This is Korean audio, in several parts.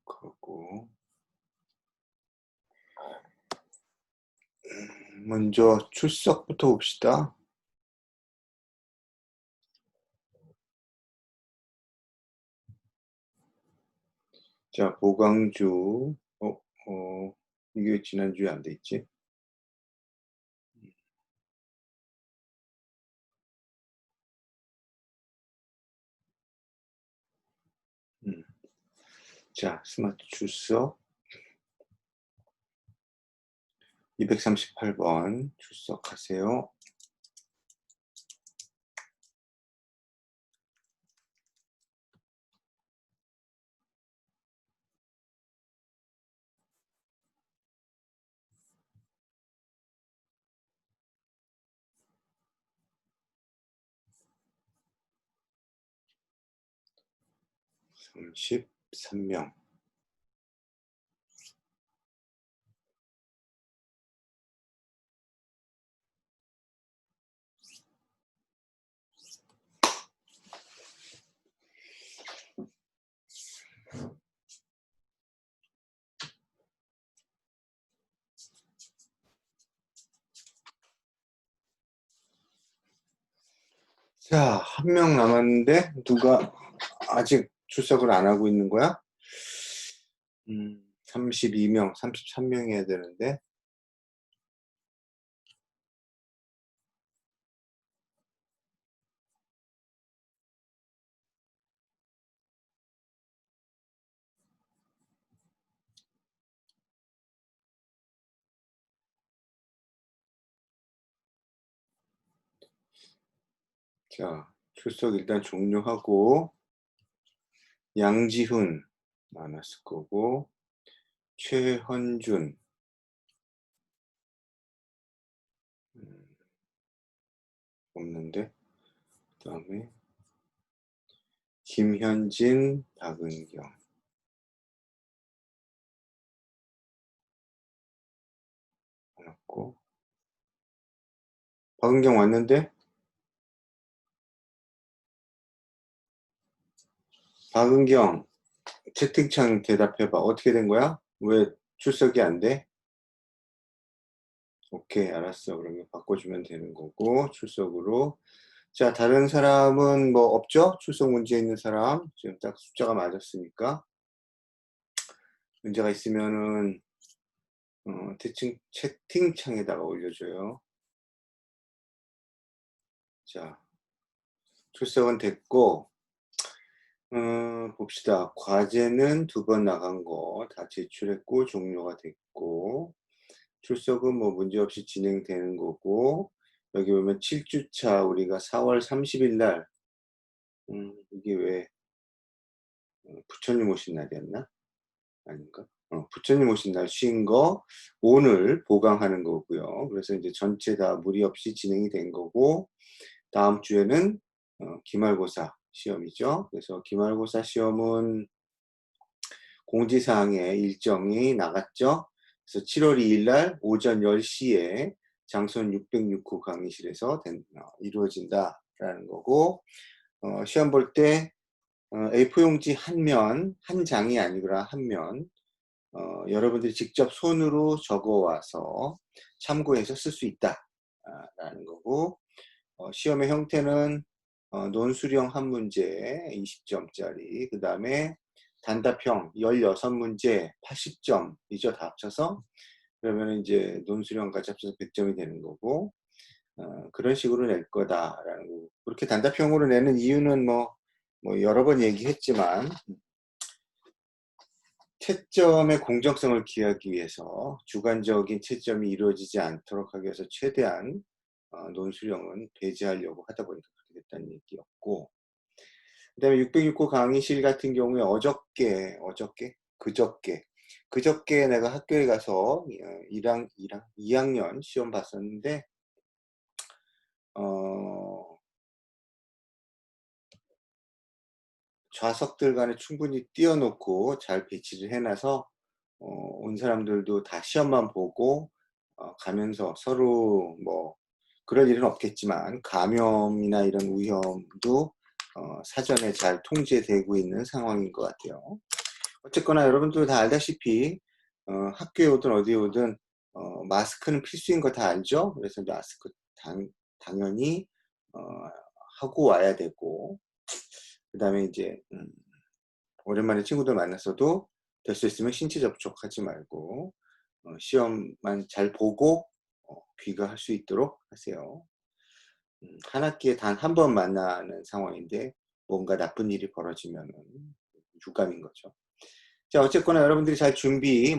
하고 먼저 출석부터 봅시다. 자, 보강주. 이게 지난주에 안 돼 있지? 자, 스마트 출석 238번 출석하세요. 삼십삼 명. 자, 한 명 남았는데 누가 아직 출석을 안 하고 있는 거야? 32명, 33명 해야 되는데. 자, 출석 일단 종료하고 양지훈 많았을 거고, 최헌준, 없는데. 그 다음에 김현진, 박은경. 많았고. 박은경 왔는데? 박은경, 채팅창 대답해봐. 어떻게 된 거야? 왜 출석이 안 돼? 오케이, 알았어. 그러면 바꿔주면 되는 거고, 출석으로. 자, 다른 사람은 뭐 없죠? 출석 문제 있는 사람. 지금 딱 숫자가 맞았으니까. 문제가 있으면은, 채팅창에다가 올려줘요. 자, 출석은 됐고, 봅시다. 과제는 2번 나간 거 다 제출했고, 종료가 됐고, 출석은 뭐 문제없이 진행되는 거고, 여기 보면 7주차 우리가 4월 30일 날, 이게 왜 부처님 오신 날이었나? 아닌가? 부처님 오신 날 쉰 거 오늘 보강하는 거고요. 그래서 이제 전체 다 무리 없이 진행이 된 거고, 다음 주에는 기말고사 시험이죠. 그래서 기말고사 시험은 공지사항에 일정이 나갔죠. 그래서 7월 2일 날 오전 10시에 장손 606호 강의실에서 이루어진다라는 거고, 시험 볼 때 A4용지 한 장이 아니라 한 면, 여러분들이 직접 손으로 적어와서 참고해서 쓸 수 있다라는 거고, 시험의 형태는 논술형 한 문제 20점짜리, 그 다음에 단답형 16문제 80점이죠. 다 합쳐서. 그러면 이제 논술형까지 합쳐서 100점이 되는 거고, 그런 식으로 낼 거다라는 거고, 그렇게 단답형으로 내는 이유는 뭐 여러 번 얘기했지만, 채점의 공정성을 기하기 위해서 주관적인 채점이 이루어지지 않도록 하기 위해서 최대한 논술형은 배제하려고 하다 보니까 그렇게 됐다는 얘기였고, 그 다음에 606호 강의실 같은 경우에 그저께 내가 학교에 가서 2학년 시험 봤었는데, 좌석들 간에 충분히 띄워놓고 잘 배치를 해놔서 온 사람들도 다 시험만 보고 가면서 서로 뭐 그럴 일은 없겠지만 감염이나 이런 위험도 사전에 잘 통제되고 있는 상황인 것 같아요. 어쨌거나 여러분들 다 알다시피 학교에 오든 어디에 오든 마스크는 필수인 거 다 알죠? 그래서 마스크 당연히 어, 하고 와야 되고, 그 다음에 이제 오랜만에 친구들 만났어도 될 수 있으면 신체 접촉하지 말고 시험만 잘 보고 귀가할 수 있도록 하세요. 한 학기에 단 한 번 만나는 상황인데 뭔가 나쁜 일이 벌어지면 유감인 거죠. 자, 어쨌거나 여러분들이 잘 준비,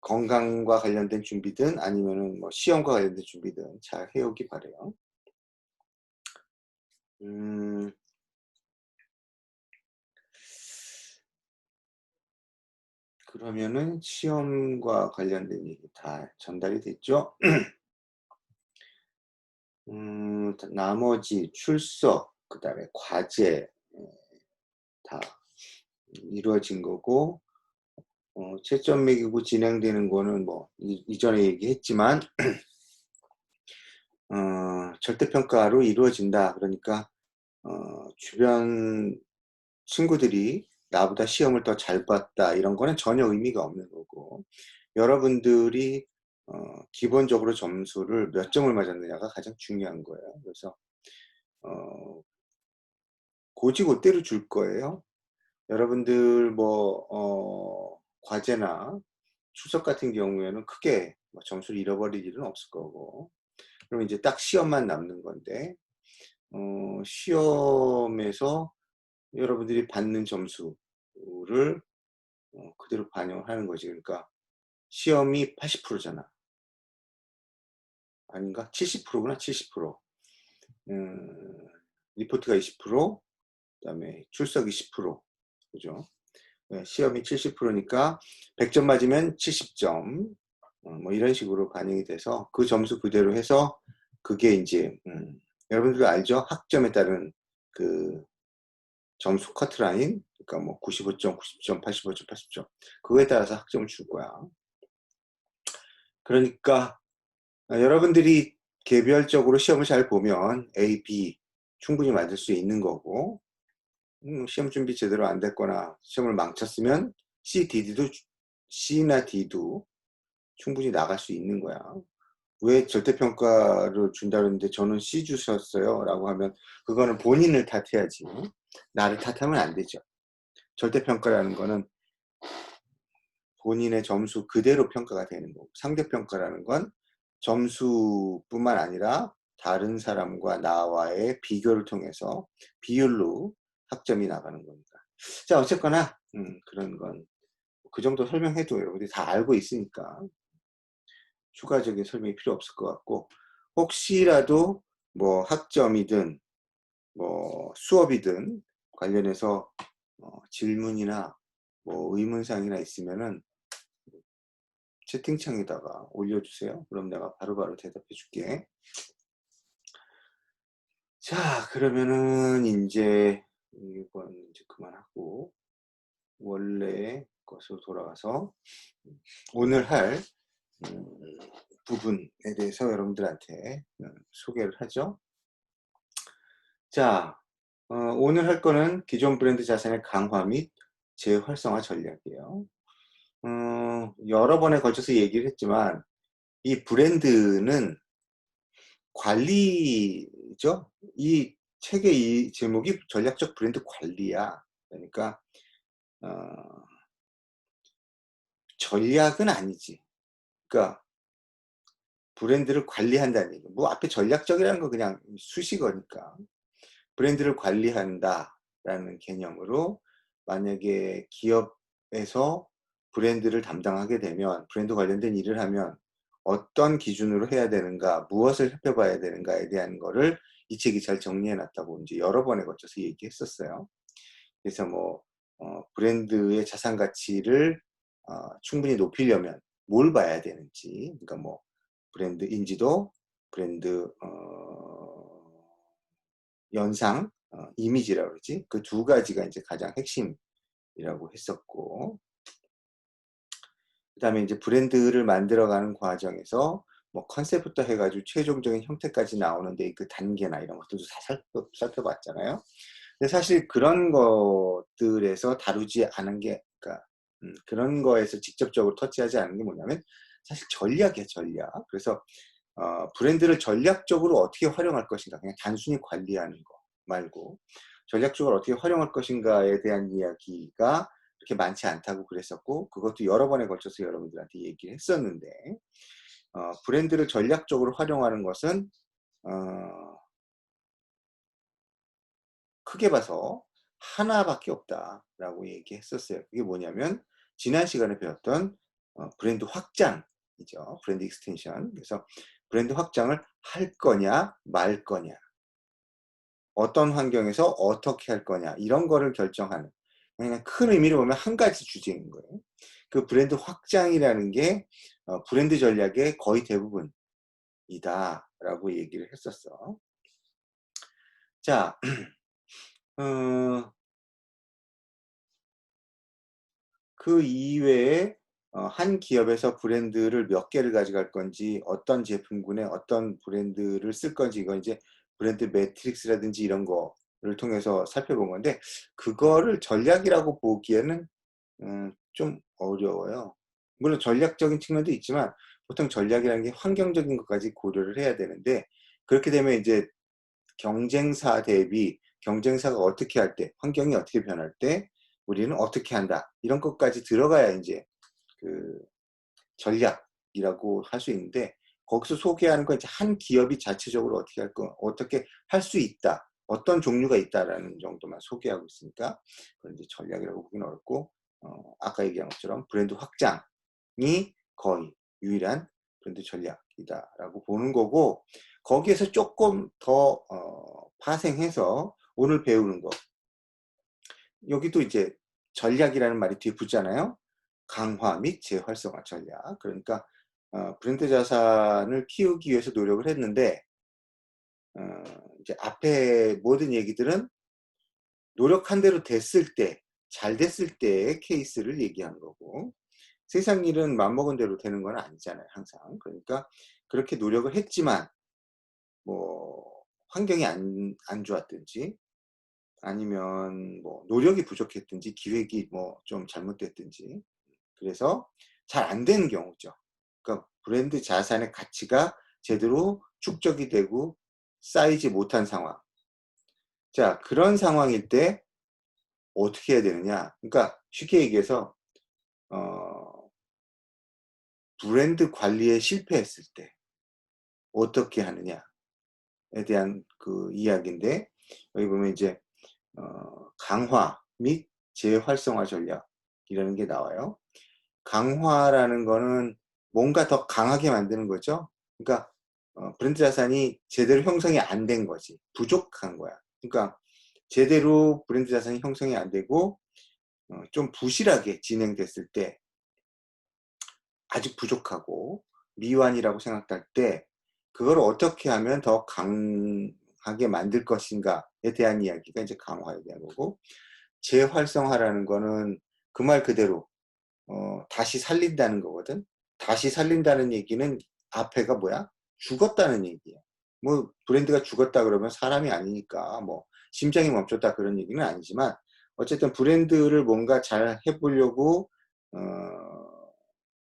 건강과 관련된 준비든 아니면은 뭐 시험과 관련된 준비든 잘 해오기 바래요. 그러면은 시험과 관련된 얘기 다 전달이 됐죠? 나머지 출석, 그 다음에 과제 다 이루어진 거고, 채점 매기고 진행되는 거는 뭐 이전에 얘기했지만 절대평가로 이루어진다. 그러니까 주변 친구들이 나보다 시험을 더 잘 봤다 이런 거는 전혀 의미가 없는 거고, 여러분들이 기본적으로 점수를 몇 점을 맞았느냐가 가장 중요한 거예요. 그래서 고지고대로 줄 거예요. 여러분들 과제나 추석 같은 경우에는 크게 뭐 점수를 잃어버릴 일은 없을 거고, 그럼 이제 딱 시험만 남는 건데, 시험에서 여러분들이 받는 점수를 그대로 반영하는 거지. 그러니까 시험이 80%잖아. 아닌가? 70%구나, 70%. 리포트가 20%, 그다음에 출석 20%. 그죠? 네, 시험이 70%니까 100점 맞으면 70점. 뭐 이런 식으로 반영이 돼서 그 점수 그대로 해서 그게 이제 여러분들도 알죠? 학점에 따른 그 점수 커트라인, 그러니까 뭐 95점, 90점, 85점, 80점 그거에 따라서 학점을 줄 거야. 그러니까 여러분들이 개별적으로 시험을 잘 보면 A, B 충분히 맞을 수 있는 거고, 시험 준비 제대로 안 됐거나 시험을 망쳤으면 C, C나 D도 충분히 나갈 수 있는 거야. 왜 절대평가를 준다는데 저는 C 주셨어요 라고 하면 그거는 본인을 탓해야지 나를 탓하면 안 되죠. 절대평가라는 거는 본인의 점수 그대로 평가가 되는 거고, 상대평가라는 건 점수뿐만 아니라 다른 사람과 나와의 비교를 통해서 비율로 학점이 나가는 겁니다. 자, 어쨌거나 그런 건 그 정도 설명해도 여러분들이 다 알고 있으니까 추가적인 설명이 필요 없을 것 같고, 혹시라도 뭐 학점이든 뭐 수업이든 관련해서 질문이나 뭐 의문사항이나 있으면은 채팅창에다가 올려주세요. 그럼 내가 바로바로 대답해 줄게. 자, 그러면은 이제 이건 이제 그만하고 원래 것으로 돌아가서 오늘 할 부분에 대해서 여러분들한테 소개를 하죠. 자, 오늘 할 거는 기존 브랜드 자산의 강화 및 재활성화 전략이에요. 여러 번에 걸쳐서 얘기를 했지만 이 브랜드는 관리죠. 이 책의 이 제목이 전략적 브랜드 관리야. 그러니까 전략은 아니지. 그러니까 브랜드를 관리한다는 얘기. 뭐 앞에 전략적이라는 거 그냥 수식어니까. 브랜드를 관리한다라는 개념으로 만약에 기업에서 브랜드를 담당하게 되면, 브랜드 관련된 일을 하면 어떤 기준으로 해야 되는가, 무엇을 살펴봐야 되는가에 대한 거를 이 책이 잘 정리해 놨다고 이제 여러 번에 걸쳐서 얘기했었어요. 그래서 뭐 브랜드의 자산 가치를 충분히 높이려면 뭘 봐야 되는지, 그러니까 뭐 브랜드 인지도, 브랜드 연상, 이미지라고 그러지. 그 두 가지가 이제 가장 핵심이라고 했었고, 그 다음에 이제 브랜드를 만들어가는 과정에서 뭐 컨셉부터 해가지고 최종적인 형태까지 나오는데 그 단계나 이런 것들도 다 살펴봤잖아요. 근데 사실 그런 것들에서 다루지 않은 게, 그러니까 그런 거에서 직접적으로 터치하지 않은 게 뭐냐면 사실 전략이에요, 전략. 그래서 브랜드를 전략적으로 어떻게 활용할 것인가, 그냥 단순히 관리하는 거 말고 전략적으로 어떻게 활용할 것인가에 대한 이야기가 그렇게 많지 않다고 그랬었고, 그것도 여러 번에 걸쳐서 여러분들한테 얘기를 했었는데, 브랜드를 전략적으로 활용하는 것은 크게 봐서 하나밖에 없다라고 얘기했었어요. 그게 뭐냐면 지난 시간에 배웠던 브랜드 확장이죠. 브랜드 익스텐션. 그래서 브랜드 확장을 할 거냐 말 거냐, 어떤 환경에서 어떻게 할 거냐, 이런 거를 결정하는, 그냥 큰 의미로 보면 한 가지 주제인 거예요. 그 브랜드 확장이라는 게 브랜드 전략의 거의 대부분이다라고 얘기를 했었어. 자, 그 이외에 한 기업에서 브랜드를 몇 개를 가져갈 건지, 어떤 제품군에 어떤 브랜드를 쓸 건지, 이건 이제 브랜드 매트릭스라든지 이런 거를 통해서 살펴본 건데, 그거를 전략이라고 보기에는 좀 어려워요. 물론 전략적인 측면도 있지만 보통 전략이라는 게 환경적인 것까지 고려를 해야 되는데, 그렇게 되면 이제 경쟁사 대비, 경쟁사가 어떻게 할 때, 환경이 어떻게 변할 때 우리는 어떻게 한다, 이런 것까지 들어가야 이제 그 전략이라고 할 수 있는데, 거기서 소개하는 건 이제 한 기업이 자체적으로 어떻게 할 거, 어떻게 할 수 있다, 어떤 종류가 있다라는 정도만 소개하고 있으니까 그건 이제 전략이라고 보기는 어렵고, 아까 얘기한 것처럼 브랜드 확장이 거의 유일한 브랜드 전략이다라고 보는 거고, 거기에서 조금 더 파생해서 오늘 배우는 거, 여기도 이제 전략이라는 말이 뒤에 붙잖아요. 강화 및 재활성화 전략. 그러니까 브랜드 자산을 키우기 위해서 노력을 했는데, 이제 앞에 모든 얘기들은 노력한 대로 됐을 때, 잘 됐을 때의 케이스를 얘기한 거고, 세상 일은 맘먹은 대로 되는 건 아니잖아요, 항상. 그러니까 그렇게 노력을 했지만 뭐 환경이 안 좋았든지, 아니면 뭐 노력이 부족했든지, 기획이 뭐 좀 잘못됐든지, 그래서 잘 안 되는 경우죠. 그러니까 브랜드 자산의 가치가 제대로 축적이 되고 쌓이지 못한 상황. 자, 그런 상황일 때 어떻게 해야 되느냐. 그러니까 쉽게 얘기해서 브랜드 관리에 실패했을 때 어떻게 하느냐에 대한 그 이야기인데, 여기 보면 이제 강화 및 재활성화 전략이라는 게 나와요. 강화라는 거는 뭔가 더 강하게 만드는 거죠. 그러니까 브랜드 자산이 제대로 형성이 안 된 거지. 부족한 거야. 그러니까 제대로 브랜드 자산이 형성이 안 되고 좀 부실하게 진행됐을 때, 아직 부족하고 미완이라고 생각할 때 그걸 어떻게 하면 더 강하게 만들 것인가에 대한 이야기가 이제 강화에 대한 거고, 재활성화라는 거는 그 말 그대로 다시 살린다는 거거든. 다시 살린다는 얘기는 앞에가 뭐야? 죽었다는 얘기야. 뭐 브랜드가 죽었다 그러면 사람이 아니니까 뭐 심장이 멈췄다 그런 얘기는 아니지만, 어쨌든 브랜드를 뭔가 잘 해보려고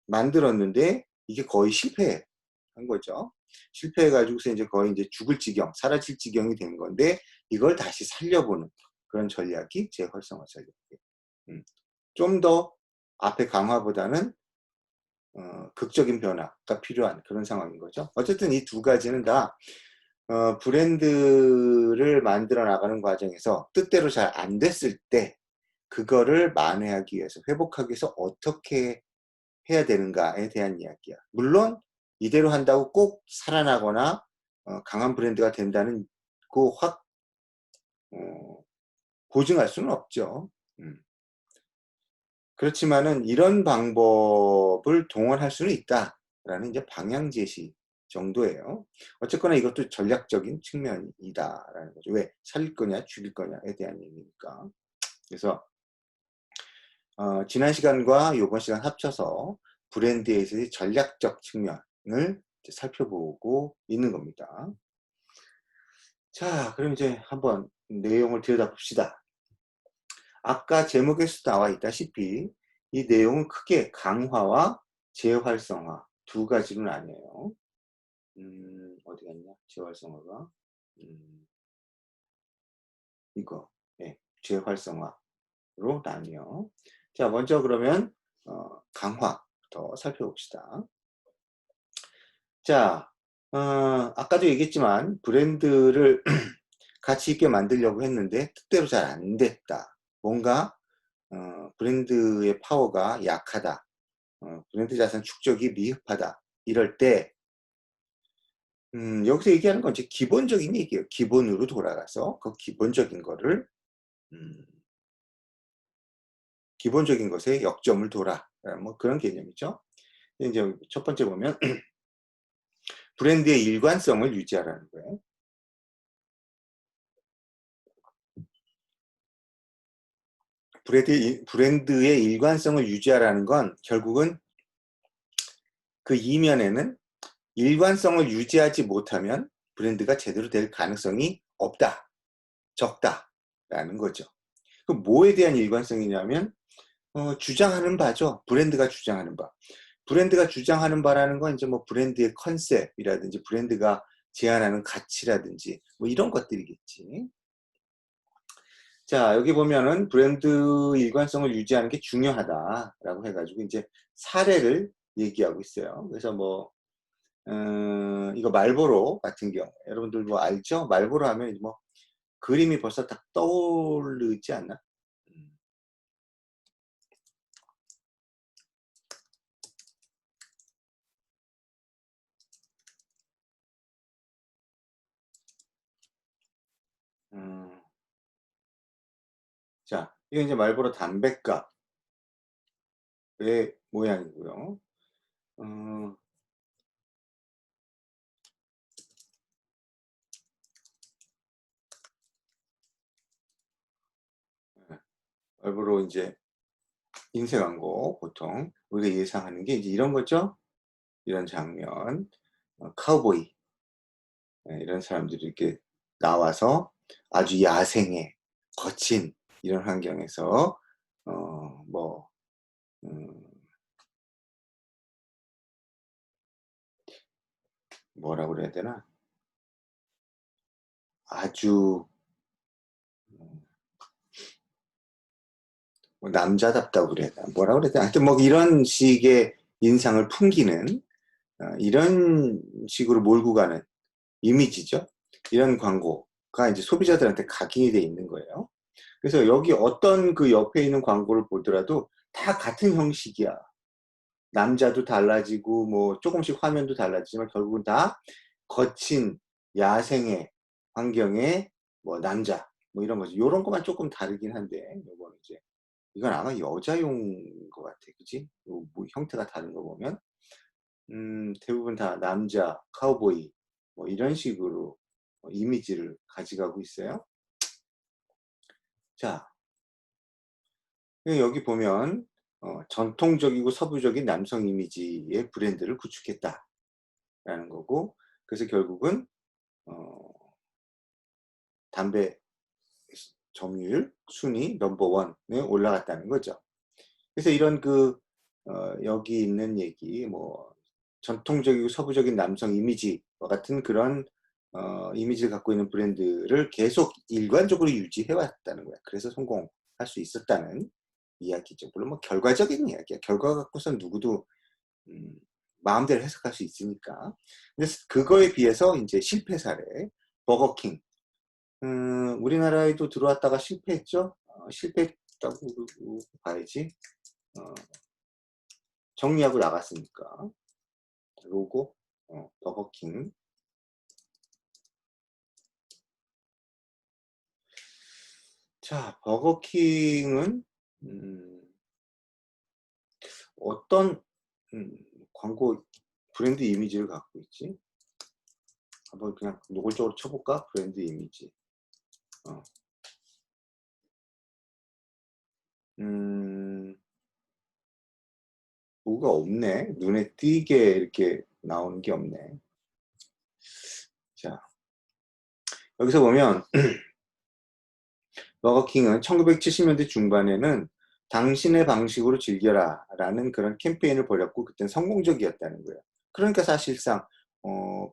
만들었는데 이게 거의 실패한 거죠. 실패해가지고서 이제 거의 이제 죽을 지경, 사라질 지경이 된 건데, 이걸 다시 살려보는 그런 전략이 재활성화 전략이에요. 좀 더 앞에 강화보다는 극적인 변화가 필요한 그런 상황인 거죠. 어쨌든 이 두 가지는 다 브랜드를 만들어 나가는 과정에서 뜻대로 잘 안 됐을 때 그거를 만회하기 위해서, 회복하기 위해서 어떻게 해야 되는가에 대한 이야기야. 물론 이대로 한다고 꼭 살아나거나 강한 브랜드가 된다는 거 확 보증할 수는 없죠. 그렇지만은 이런 방법을 동원할 수는 있다라는 이제 방향 제시 정도예요. 어쨌거나 이것도 전략적인 측면이다라는 거죠. 왜? 살릴 거냐 죽일 거냐에 대한 얘기니까. 그래서 지난 시간과 이번 시간 합쳐서 브랜드에서의 전략적 측면을 살펴보고 있는 겁니다. 자, 그럼 이제 한번 내용을 들여다봅시다. 아까 제목에서 나와 있다시피 이 내용은 크게 강화와 재활성화 두 가지로 나뉘어요. 어디 갔냐? 재활성화가 이거 재활성화로 나뉘어. 자, 먼저 그러면 강화부터 살펴봅시다. 자, 아까도 얘기했지만 브랜드를 가치 있게 만들려고 했는데 뜻대로 잘 안 됐다. 뭔가 브랜드의 파워가 약하다. 브랜드 자산 축적이 미흡하다. 이럴 때 여기서 얘기하는 건 이제 기본적인 얘기예요. 기본으로 돌아가서 그 기본적인 거를 기본적인 것에 역점을 둬라. 뭐 그런 개념이죠. 이제 첫 번째 보면 브랜드의 일관성을 유지하라는 거예요. 브랜드의 일관성을 유지하라는 건 결국은 그 이면에는 일관성을 유지하지 못하면 브랜드가 제대로 될 가능성이 없다, 적다라는 거죠. 그 뭐에 대한 일관성이냐면 주장하는 바죠. 브랜드가 주장하는 바. 브랜드가 주장하는 바라는 건 이제 뭐 브랜드의 컨셉이라든지 브랜드가 제안하는 가치라든지 뭐 이런 것들이겠지. 자, 여기 보면은 브랜드 일관성을 유지하는 게 중요하다라고 해가지고 이제 사례를 얘기하고 있어요. 그래서 뭐 이거 말보로 같은 경우 여러분들 뭐 알죠? 말보로 하면 뭐 그림이 벌써 딱 떠오르지 않나? 자, 이게 이제 말보로 담뱃갑의 모양이고요. 말보로 이제 인쇄 광고 보통 우리가 예상하는 게 이제 이런 거죠. 이런 장면, 카우보이 이런 사람들이 이렇게 나와서 아주 야생의 거친 이런 환경에서 뭐 뭐라고 그래야 되나? 아주 뭐 남자답다고 그래야 되나? 뭐라고 그래야 되나? 하여튼 뭐 이런 식의 인상을 풍기는 이런 식으로 몰고 가는 이미지죠. 이런 광고가 이제 소비자들한테 각인이 돼 있는 거예요. 그래서 여기 어떤 그 옆에 있는 광고를 보더라도 다 같은 형식이야. 남자도 달라지고 뭐 조금씩 화면도 달라지지만 결국은 다 거친 야생의 환경의 뭐 남자 뭐 이런 거지. 요런 것만 조금 다르긴 한데 요거는 이제 이건 아마 여자용 것 같아. 그치? 뭐 형태가 다른 거 보면 대부분 다 남자, 카우보이 뭐 이런 식으로 이미지를 가져가고 있어요. 자, 여기 보면 전통적이고 서부적인 남성 이미지의 브랜드를 구축했다라는 거고, 그래서 결국은 담배 점유율 순위 넘버원에 올라갔다는 거죠. 그래서 이런 여기 있는 얘기 뭐 전통적이고 서부적인 남성 이미지와 같은 그런 이미지를 갖고 있는 브랜드를 계속 일관적으로 유지해 왔다는 거야. 그래서 성공할 수 있었다는 이야기죠. 물론 뭐 결과적인 이야기야. 결과 갖고선 누구도 마음대로 해석할 수 있으니까. 그래서 그거에 비해서 이제 실패 사례, 버거킹. 우리나라에도 들어왔다가 실패했죠. 실패했다고 봐야지. 정리하고 나갔으니까. 로고, 버거킹. 자, 버거킹은 어떤 광고 브랜드 이미지를 갖고 있지? 한번 그냥 노골적으로 쳐볼까? 브랜드 이미지. 뭐가 없네. 눈에 띄게 이렇게 나오는 게 없네. 자, 여기서 보면 버거킹은 1970년대 중반에는 당신의 방식으로 즐겨라 라는 그런 캠페인을 벌였고 그때는 성공적이었다는 거예요. 그러니까 사실상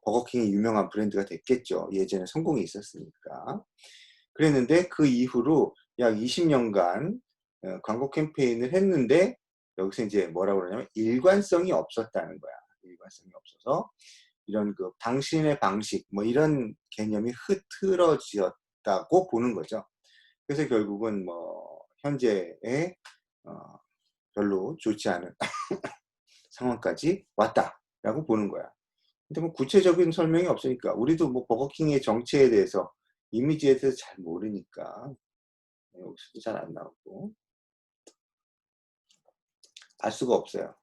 버거킹이 유명한 브랜드가 됐겠죠. 예전에 성공이 있었으니까. 그랬는데 그 이후로 약 20년간 광고 캠페인을 했는데 여기서 이제 뭐라고 그러냐면 일관성이 없었다는 거야. 일관성이 없어서 이런 그 당신의 방식 뭐 이런 개념이 흐트러졌다고 보는 거죠. 그래서 결국은 뭐 현재의 별로 좋지 않은 상황까지 왔다라고 보는 거야. 근데 뭐 구체적인 설명이 없으니까 우리도 뭐 버거킹의 정체에 대해서 이미지에 대해서 잘 모르니까 여기서도 잘 안 나오고 알 수가 없어요.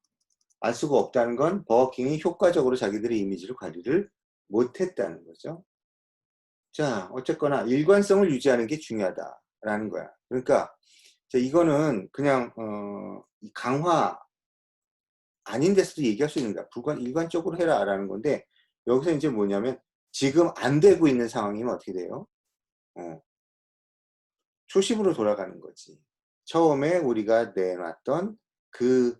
알 수가 없다는 건 버거킹이 효과적으로 자기들의 이미지를 관리를 못했다는 거죠. 자, 어쨌거나 일관성을 유지하는 게 중요하다라는 거야. 그러니까 이거는 그냥 강화 아닌 데서도 얘기할 수 있는 거야. 일관적으로 해라라는 건데 여기서 이제 뭐냐면 지금 안 되고 있는 상황이면 어떻게 돼요? 초심으로 돌아가는 거지. 처음에 우리가 내놨던 그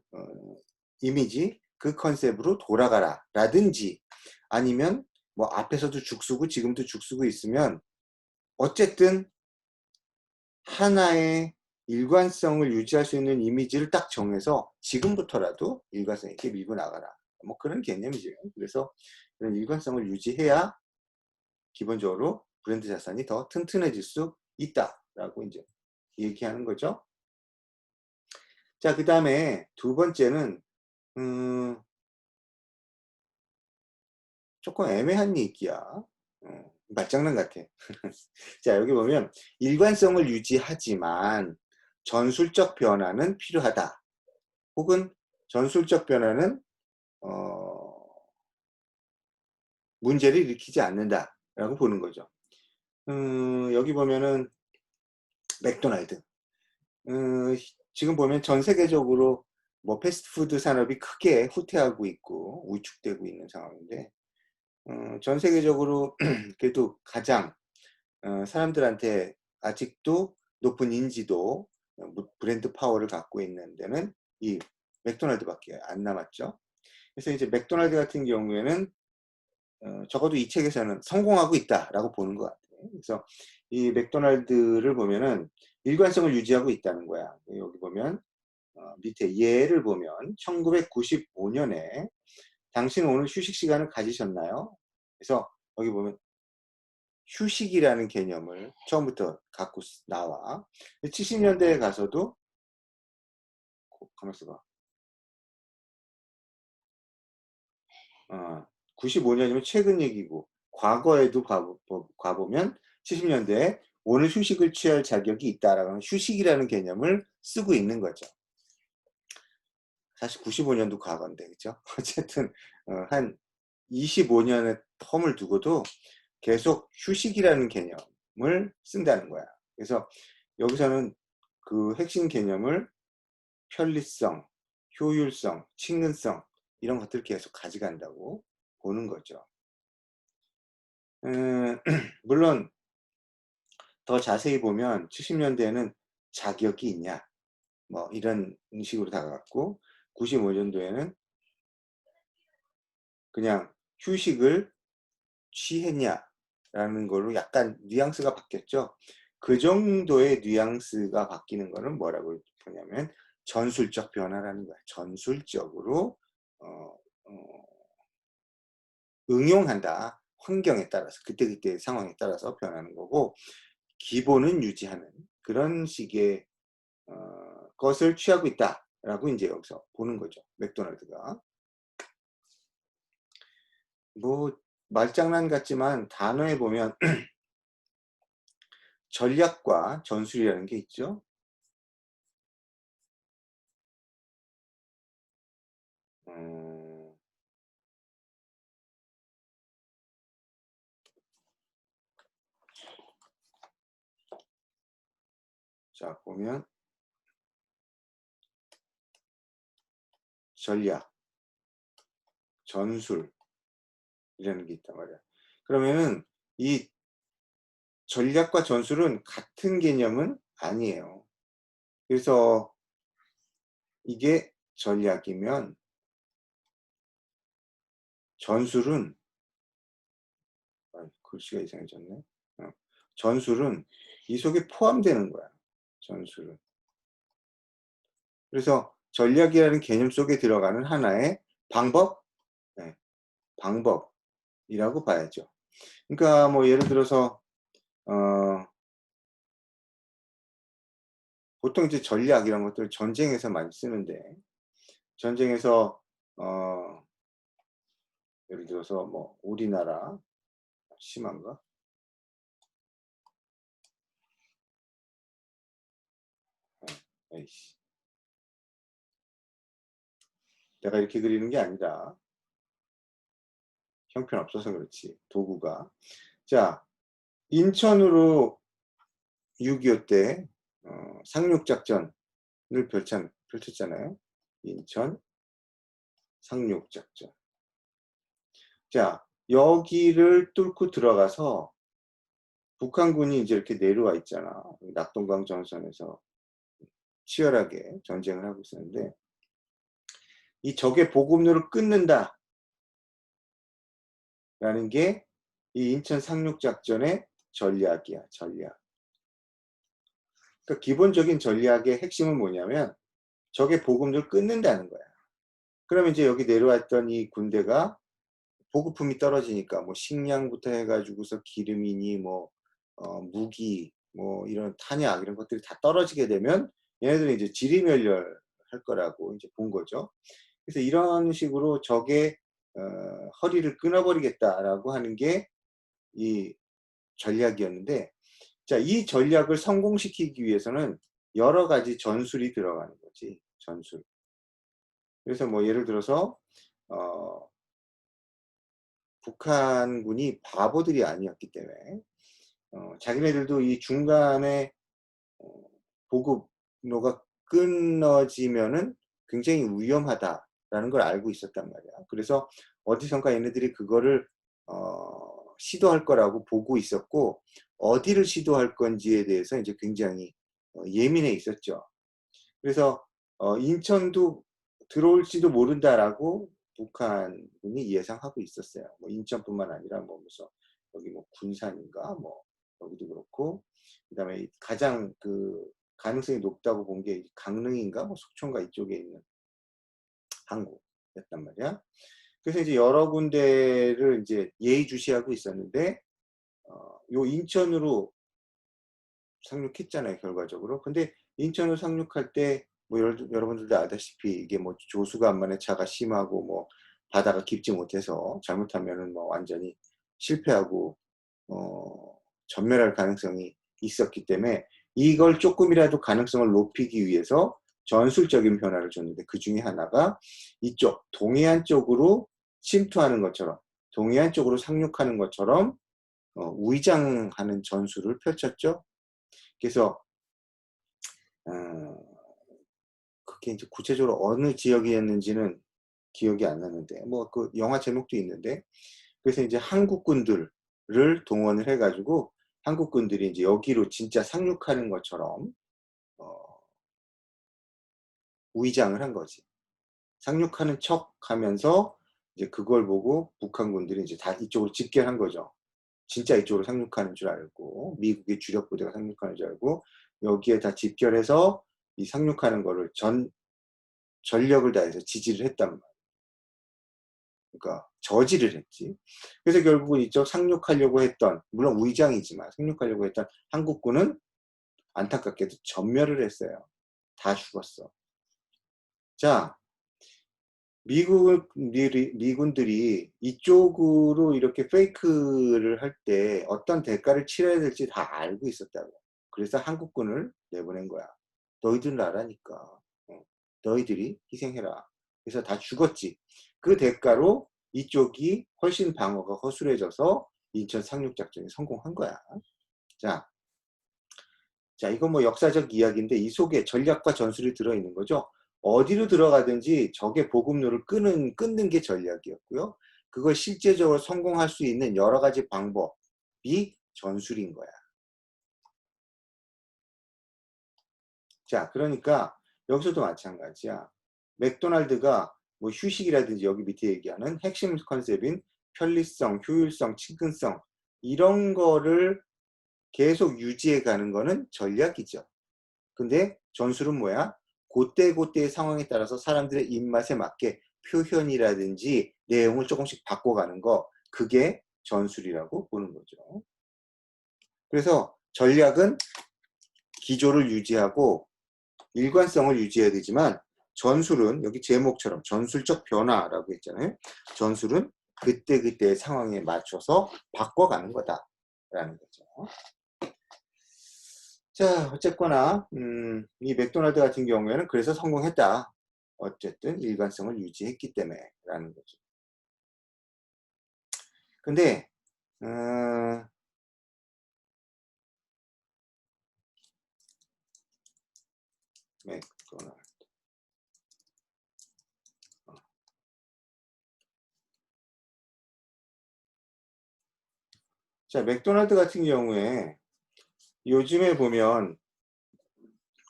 이미지, 그 컨셉으로 돌아가라 라든지 아니면 뭐 앞에서도 죽쓰고 지금도 죽쓰고 있으면 어쨌든 하나의 일관성을 유지할 수 있는 이미지를 딱 정해서 지금부터라도 일관성 있게 밀고 나가라. 뭐 그런 개념이죠. 그래서 그런 일관성을 유지해야 기본적으로 브랜드 자산이 더 튼튼해질 수 있다라고 이제 얘기하는 거죠. 자, 그 다음에 두 번째는 조금 애매한 얘기야. 말장난 같아. 자, 여기 보면 일관성을 유지하지만 전술적 변화는 필요하다. 혹은 전술적 변화는 문제를 일으키지 않는다라고 보는 거죠. 여기 보면은 맥도날드. 지금 보면 전 세계적으로 뭐 패스트푸드 산업이 크게 후퇴하고 있고 위축되고 있는 상황인데 전 세계적으로 그래도 가장 사람들한테 아직도 높은 인지도, 브랜드 파워를 갖고 있는 데는 이 맥도날드밖에 안 남았죠. 그래서 이제 맥도날드 같은 경우에는 적어도 이 책에서는 성공하고 있다라고 보는 것 같아요. 그래서 이 맥도날드를 보면은 일관성을 유지하고 있다는 거야. 여기 보면 밑에 예를 보면 1995년에 당신은 오늘 휴식 시간을 가지셨나요? 그래서 여기 보면 휴식이라는 개념을 처음부터 갖고 나와. 70년대에 가서도 가만있어 봐. 95년이면 최근 얘기고 과거에도 가보면 70년대에 오늘 휴식을 취할 자격이 있다라는 휴식이라는 개념을 쓰고 있는 거죠. 사실 95년도 과거인데 그죠? 어쨌든 한 25년의 텀을 두고도 계속 휴식이라는 개념을 쓴다는 거야. 그래서 여기서는 그 핵심 개념을 편리성, 효율성, 친근성 이런 것들을 계속 가져간다고 보는 거죠. 물론 더 자세히 보면 70년대에는 자격이 있냐 뭐 이런 식으로 다가갔고 95년도에는 그냥 휴식을 취했냐라는 걸로 약간 뉘앙스가 바뀌었죠. 그 정도의 뉘앙스가 바뀌는 거는 뭐라고 보냐면 전술적 변화라는 거야. 전술적으로 어, 어, 응용한다. 환경에 따라서 그때그때 상황에 따라서 변하는 거고 기본은 유지하는 그런 식의 것을 취하고 있다라고 이제 여기서 보는 거죠. 맥도날드가. 뭐 말장난 같지만 단어에 보면 전략과 전술이라는 게 있죠. 자, 보면 전략, 전술이라는 게 있단 말이야. 그러면은 이 전략과 전술은 같은 개념은 아니에요. 그래서 이게 전략이면 전술은 글씨가 이상해졌네. 전술은 이 속에 포함되는 거야. 전술은. 그래서 전략이라는 개념 속에 들어가는 하나의 방법, 네, 방법이라고 봐야죠. 그러니까 뭐 예를 들어서 보통 이제 전략 이런 것들 전쟁에서 많이 쓰는데 전쟁에서 예를 들어서 뭐 우리나라 심한가? 에이씨. 내가 이렇게 그리는 게 아니라 형편없어서 그렇지 도구가. 자, 인천으로 6.25 때 상륙작전을 펼쳤잖아요. 인천 상륙작전. 자, 여기를 뚫고 들어가서 북한군이 이제 이렇게 내려와 있잖아. 낙동강 전선에서 치열하게 전쟁을 하고 있었는데 이 적의 보급로를 끊는다 라는 게 이 인천 상륙작전의 전략이야. 전략. 그러니까 기본적인 전략의 핵심은 뭐냐면 적의 보급로를 끊는다는 거야. 그러면 이제 여기 내려왔던 이 군대가 보급품이 떨어지니까 뭐 식량부터 해가지고서 기름이니 뭐 무기 뭐 이런 탄약 이런 것들이 다 떨어지게 되면 얘네들은 이제 지리멸렬 할 거라고 이제 본 거죠. 그래서 이런 식으로 적의 허리를 끊어버리겠다라고 하는 게 이 전략이었는데, 자, 이 전략을 성공시키기 위해서는 여러 가지 전술이 들어가는 거지. 전술. 그래서 뭐 예를 들어서 북한군이 바보들이 아니었기 때문에 자기네들도 이 중간에 보급로가 끊어지면은 굉장히 위험하다라는 걸 알고 있었단 말이야. 그래서 어디선가 얘네들이 그거를 시도할 거라고 보고 있었고, 어디를 시도할 건지에 대해서 이제 굉장히 예민해 있었죠. 그래서 인천도 들어올지도 모른다라고 북한군이 예상하고 있었어요. 뭐 인천뿐만 아니라 뭐 무슨 여기 뭐 군산인가 뭐 여기도 그렇고, 그다음에 가장 그 가능성이 높다고 본 게 강릉인가 뭐 속초인가 이쪽에 있는 항구였단 말이야. 그래서 이제 여러 군데를 이제 예의주시하고 있었는데 요 인천으로 상륙했잖아요, 결과적으로. 근데 인천으로 상륙할 때 뭐 여러분들도 아다시피 이게 뭐 조수간만의 차가 심하고 뭐 바다가 깊지 못해서 잘못하면은 뭐 완전히 실패하고 전멸할 가능성이 있었기 때문에 이걸 조금이라도 가능성을 높이기 위해서 전술적인 변화를 줬는데, 그 중에 하나가 이쪽 동해안 쪽으로 침투하는 것처럼, 동해안 쪽으로 상륙하는 것처럼 우이장하는 전술을 펼쳤죠. 그래서 그게 이제 구체적으로 어느 지역이었는지는 기억이 안 나는데 뭐 그 영화 제목도 있는데, 그래서 이제 한국군들을 동원을 해가지고 한국군들이 이제 여기로 진짜 상륙하는 것처럼 우이장을 한 거지. 상륙하는 척 하면서 이제 그걸 보고 북한군들이 이제 다 이쪽으로 집결한 거죠. 진짜 이쪽으로 상륙하는 줄 알고, 미국의 주력 부대가 상륙하는 줄 알고 여기에 다 집결해서 이 상륙하는 거를 전력을 다해서 지지를 했단 말이에요. 그러니까 저지를 했지. 그래서 결국은 이쪽 상륙하려고 했던, 물론 우이장이지만 상륙하려고 했던 한국군은 안타깝게도 전멸을 했어요. 다 죽었어. 자, 미군들이 이쪽으로 이렇게 페이크를 할 때 어떤 대가를 치러야 될지 다 알고 있었다고. 그래서 한국군을 내보낸 거야. 너희들 나라니까. 너희들이 희생해라. 그래서 다 죽었지. 그 대가로 이쪽이 훨씬 방어가 허술해져서 인천 상륙작전이 성공한 거야. 자, 이건 뭐 역사적 이야기인데 이 속에 전략과 전술이 들어있는 거죠. 어디로 들어가든지 적의 보급로를 끊는 게 전략이었고요. 그걸 실제적으로 성공할 수 있는 여러 가지 방법이 전술인 거야. 자, 그러니까 여기서도 마찬가지야. 맥도날드가 뭐 휴식이라든지 여기 밑에 얘기하는 핵심 컨셉인 편리성, 효율성, 친근성 이런 거를 계속 유지해 가는 거는 전략이죠. 근데 전술은 뭐야? 그때그때의 상황에 따라서 사람들의 입맛에 맞게 표현이라든지 내용을 조금씩 바꿔가는 거, 그게 전술이라고 보는 거죠. 그래서 전략은 기조를 유지하고 일관성을 유지해야 되지만, 전술은 여기 제목처럼 전술적 변화라고 했잖아요. 전술은 그때그때의 상황에 맞춰서 바꿔가는 거다라는 거죠. 자, 어쨌거나 이 맥도날드 같은 경우에는 그래서 성공했다. 어쨌든 일관성을 유지했기 때문에 라는 거죠. 근데 맥도날드 자, 맥도날드 같은 경우에 요즘에 보면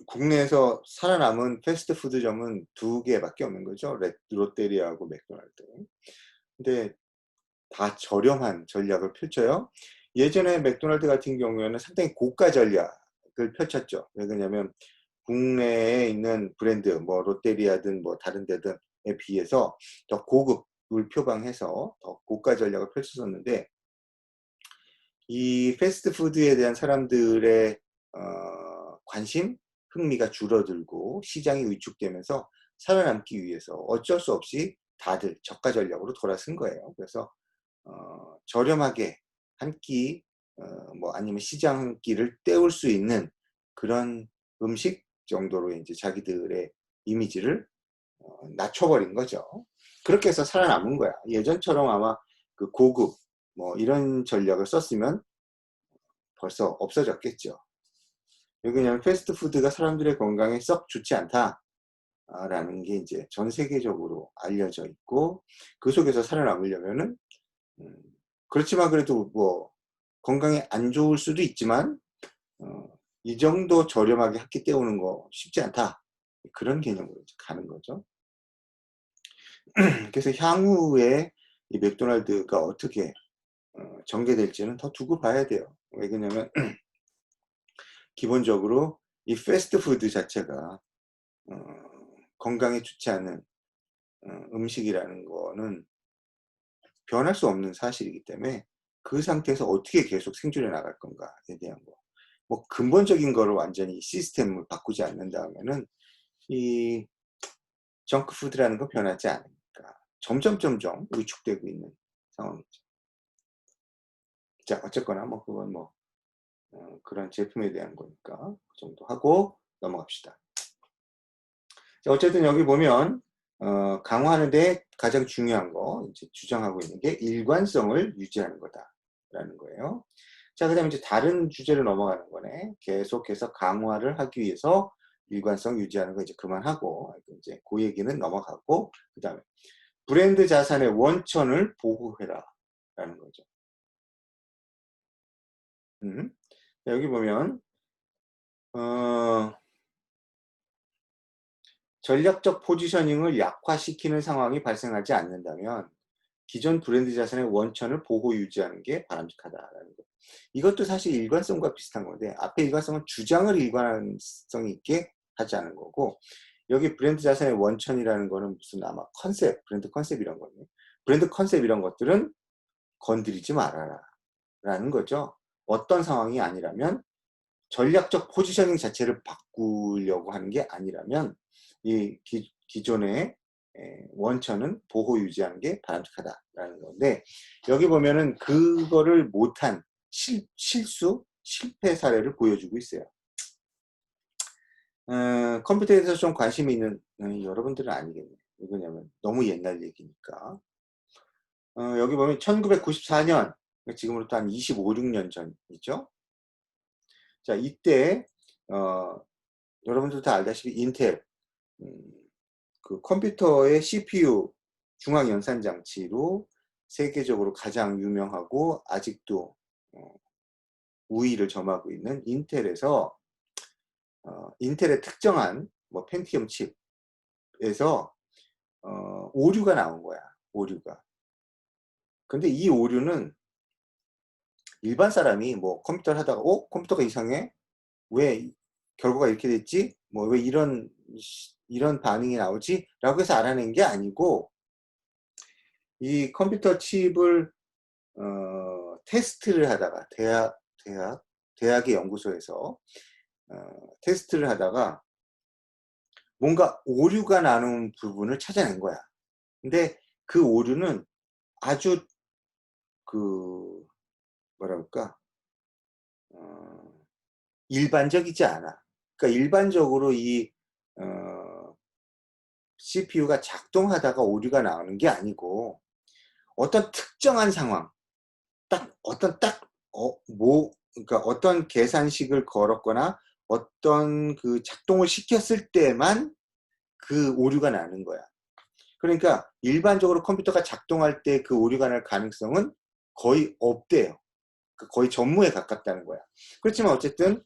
국내에서 살아남은 패스트푸드점은 2개밖에 없는 거죠. 롯데리아하고 맥도날드. 근데 다 저렴한 전략을 펼쳐요. 예전에 맥도날드 같은 경우에는 상당히 고가 전략을 펼쳤죠. 왜 그러냐면 국내에 있는 브랜드, 뭐 롯데리아든 뭐 다른 데든에 비해서 더 고급을 표방해서 더 고가 전략을 펼쳤었는데, 이 패스트푸드에 대한 사람들의 관심, 흥미가 줄어들고 시장이 위축되면서 살아남기 위해서 어쩔 수 없이 다들 저가 전략으로 돌아선 거예요. 그래서 저렴하게 한 끼, 뭐 아니면 시장 한 끼를 때울 수 있는 그런 음식 정도로 이제 자기들의 이미지를 낮춰버린 거죠. 그렇게 해서 살아남은 거야. 예전처럼 아마 그 고급 뭐 이런 전략을 썼으면 벌써 없어졌겠죠. 왜냐하면 패스트푸드가 사람들의 건강에 썩 좋지 않다라는 게 이제 전 세계적으로 알려져 있고, 그 속에서 살아남으려면은 그렇지만 그래도 뭐 건강에 안 좋을 수도 있지만 이 정도 저렴하게 한 끼 때우는 거 쉽지 않다, 그런 개념으로 가는 거죠. 그래서 향후에 이 맥도날드가 어떻게 전개될지는 더 두고 봐야 돼요. 왜냐면 기본적으로 이 패스트푸드 자체가 건강에 좋지 않은 음식이라는 거는 변할 수 없는 사실이기 때문에, 그 상태에서 어떻게 계속 생존해 나갈 건가에 대한 거, 뭐 근본적인 거를 완전히 시스템을 바꾸지 않는다면은 이 정크푸드라는 건 변하지 않으니까 점점 위축되고 있는 상황이죠. 자, 어쨌거나 뭐 그건 뭐 그런 제품에 대한 거니까 그 정도 하고 넘어갑시다. 자, 어쨌든 여기 보면 강화하는데 가장 중요한 거 이제 주장하고 있는 게 일관성을 유지하는 거다라는 거예요. 자, 그다음에 이제 다른 주제로 넘어가는 거네. 계속해서 강화를 하기 위해서 일관성 유지하는 거 이제 그만하고 이제 그 얘기는 넘어가고, 그다음에 브랜드 자산의 원천을 보호해라라는 거죠. 여기 보면 전략적 포지셔닝을 약화시키는 상황이 발생하지 않는다면 기존 브랜드 자산의 원천을 보호 유지하는 게 바람직하다라는 거. 이것도 사실 일관성과 비슷한 건데, 앞에 일관성은 주장을 일관성이 있게 하지 않은 거고, 여기 브랜드 자산의 원천이라는 거는 무슨 아마 컨셉, 브랜드 컨셉 이런 거네. 브랜드 컨셉 이런 것들은 건드리지 말아라 라는 거죠. 어떤 상황이 아니라면, 전략적 포지셔닝 자체를 바꾸려고 하는 게 아니라면 이 기존의 원천은 보호 유지하는 게 바람직하다라는 건데, 여기 보면은 그거를 못한 실패 사례를 보여주고 있어요. 컴퓨터에 대해서 좀 관심이 있는 여러분들은 아니겠네요. 왜냐면 너무 옛날 얘기니까. 여기 보면 1994년, 지금으로부터 한 25, 6년 전이죠. 자, 이때 여러분들 다 알다시피 인텔 그 컴퓨터의 CPU 중앙 연산 장치로 세계적으로 가장 유명하고 아직도 우위를 점하고 있는 인텔에서 인텔의 특정한 뭐 펜티엄 칩에서 오류가 나온 거야. 오류가. 근데 이 오류는 일반 사람이 뭐 컴퓨터를 하다가 컴퓨터가 이상해? 왜 결과가 이렇게 됐지? 뭐 왜 이런 반응이 나오지? 라고 해서 알아낸 게 아니고, 이 컴퓨터 칩을 테스트를 하다가 대학의 연구소에서 테스트를 하다가 뭔가 오류가 나는 부분을 찾아낸 거야. 근데 그 오류는 아주 그 뭐라 그럴까, 일반적이지 않아. 그러니까 일반적으로 이 CPU가 작동하다가 오류가 나오는 게 아니고, 어떤 특정한 상황, 그러니까 어떤 계산식을 걸었거나 어떤 그 작동을 시켰을 때만 그 오류가 나는 거야. 그러니까 일반적으로 컴퓨터가 작동할 때 그 오류가 날 가능성은 거의 없대요. 거의 전무에 가깝다는 거야. 그렇지만 어쨌든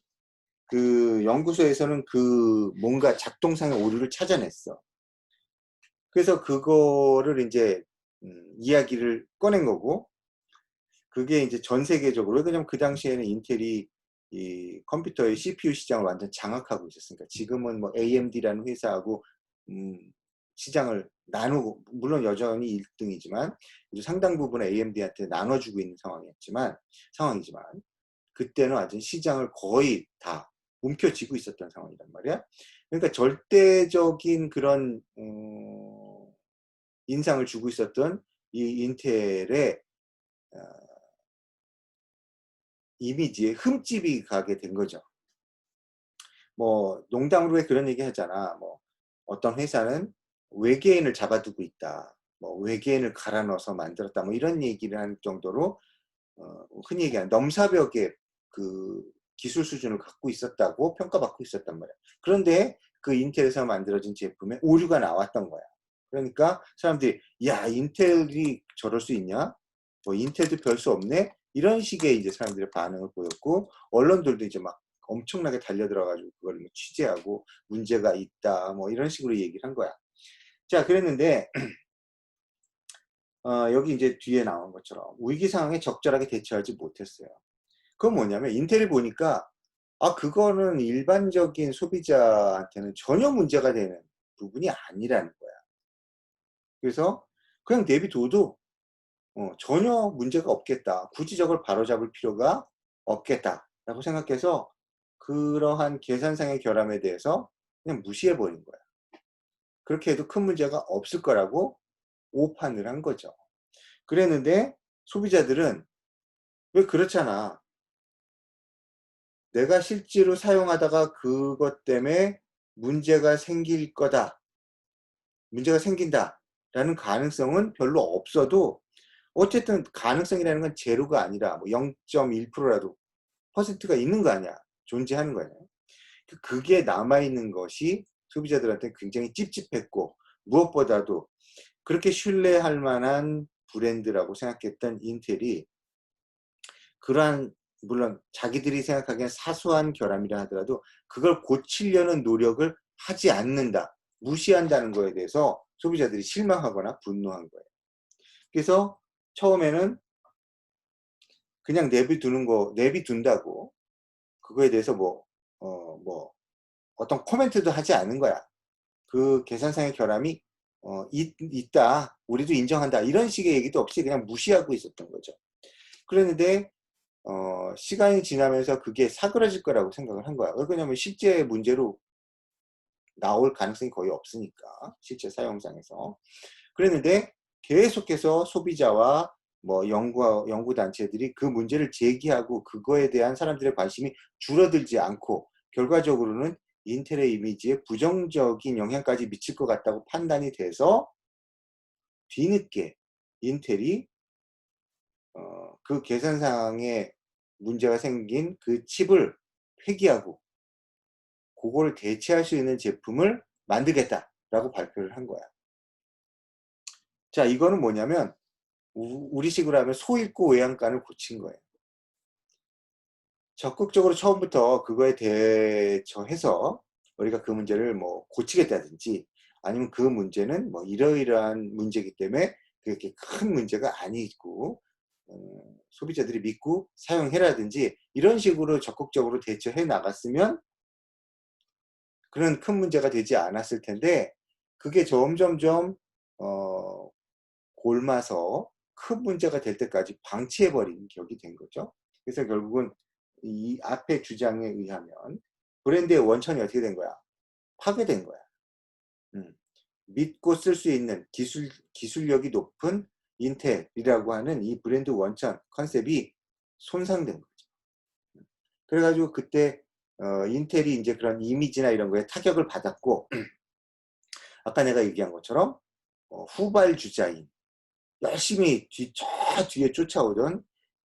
그 연구소에서는 그 뭔가 작동상의 오류를 찾아냈어. 그래서 그거를 이제 이야기를 꺼낸 거고, 그게 이제 전 세계적으로, 왜냐면 그 당시에는 인텔이 이 컴퓨터의 CPU 시장을 완전 장악하고 있었으니까. 지금은 뭐 AMD라는 회사하고 시장을 나누고, 물론 여전히 1등이지만 상당 부분 AMD한테 나눠주고 있는 상황이지만 그때는 완전 시장을 거의 다 움켜쥐고 있었던 상황이란 말이야. 그러니까 절대적인 그런 인상을 주고 있었던 이 인텔의 이미지에 흠집이 가게 된 거죠. 뭐 농담으로 왜 그런 얘기 하잖아. 뭐 어떤 회사는 외계인을 잡아두고 있다, 뭐 외계인을 갈아 넣어서 만들었다, 뭐 이런 얘기를 할 정도로 흔히 얘기하는 넘사벽의 그 기술 수준을 갖고 있었다고 평가받고 있었단 말이야. 그런데 그 인텔에서 만들어진 제품에 오류가 나왔던 거야. 그러니까 사람들이, 야, 인텔이 저럴 수 있냐? 뭐 인텔도 별 수 없네? 이런 식의 이제 사람들의 반응을 보였고, 언론들도 이제 막 엄청나게 달려들어가지고 그걸 뭐 취재하고 문제가 있다, 뭐 이런 식으로 얘기를 한 거야. 자, 그랬는데 여기 이제 뒤에 나온 것처럼 위기 상황에 적절하게 대처하지 못했어요. 그건 뭐냐면 인텔이 보니까 그거는 일반적인 소비자한테는 전혀 문제가 되는 부분이 아니라는 거야. 그래서 그냥 내비둬도 전혀 문제가 없겠다, 굳이 저걸 바로잡을 필요가 없겠다 라고 생각해서 그러한 계산상의 결함에 대해서 그냥 무시해버린 거야. 그렇게 해도 큰 문제가 없을 거라고 오판을 한 거죠. 그랬는데 소비자들은, 왜 그렇잖아, 내가 실제로 사용하다가 그것 때문에 문제가 생길 거다, 문제가 생긴다 라는 가능성은 별로 없어도, 어쨌든 가능성이라는 건 제로가 아니라 뭐 0.1%라도 퍼센트가 있는 거 아니야, 존재하는 거야. 그게 남아있는 것이 소비자들한테 굉장히 찝찝했고, 무엇보다도 그렇게 신뢰할 만한 브랜드라고 생각했던 인텔이 그러한, 물론 자기들이 생각하기엔 사소한 결함이라 하더라도 그걸 고치려는 노력을 하지 않는다, 무시한다는 거에 대해서 소비자들이 실망하거나 분노한 거예요. 그래서 처음에는 그냥 내비둔다고 그거에 대해서 뭐 어떤 코멘트도 하지 않은 거야. 그 계산상의 결함이 있다, 우리도 인정한다, 이런 식의 얘기도 없이 그냥 무시하고 있었던 거죠. 그랬는데 시간이 지나면서 그게 사그라질 거라고 생각을 한 거야. 왜냐면 실제 문제로 나올 가능성이 거의 없으니까, 실제 사용상에서. 그랬는데 계속해서 소비자와 뭐 연구단체들이 그 문제를 제기하고 그거에 대한 사람들의 관심이 줄어들지 않고, 결과적으로는 인텔의 이미지에 부정적인 영향까지 미칠 것 같다고 판단이 돼서 뒤늦게 인텔이 그 계산상에 문제가 생긴 그 칩을 폐기하고 그걸 대체할 수 있는 제품을 만들겠다라고 발표를 한 거야. 자, 이거는 뭐냐면 우리식으로 하면 소 잃고 외양간을 고친 거예요. 적극적으로 처음부터 그거에 대처해서 우리가 그 문제를 뭐 고치겠다든지 아니면 그 문제는 뭐 이러이러한 문제이기 때문에 그렇게 큰 문제가 아니고 소비자들이 믿고 사용해라든지 이런 식으로 적극적으로 대처해 나갔으면 그런 큰 문제가 되지 않았을 텐데 그게 점점점 어, 골마서 큰 문제가 될 때까지 방치해버린 격이 된 거죠. 그래서 결국은 이 앞의 주장에 의하면 브랜드의 원천이 어떻게 된 거야? 파괴된 거야. 믿고 쓸 수 있는 기술력이 높은 인텔이라고 하는 이 브랜드 원천 컨셉이 손상된 거죠. 그래가지고 그때 인텔이 이제 그런 이미지나 이런 거에 타격을 받았고 아까 내가 얘기한 것처럼 후발주자인 열심히 저 뒤에 쫓아오던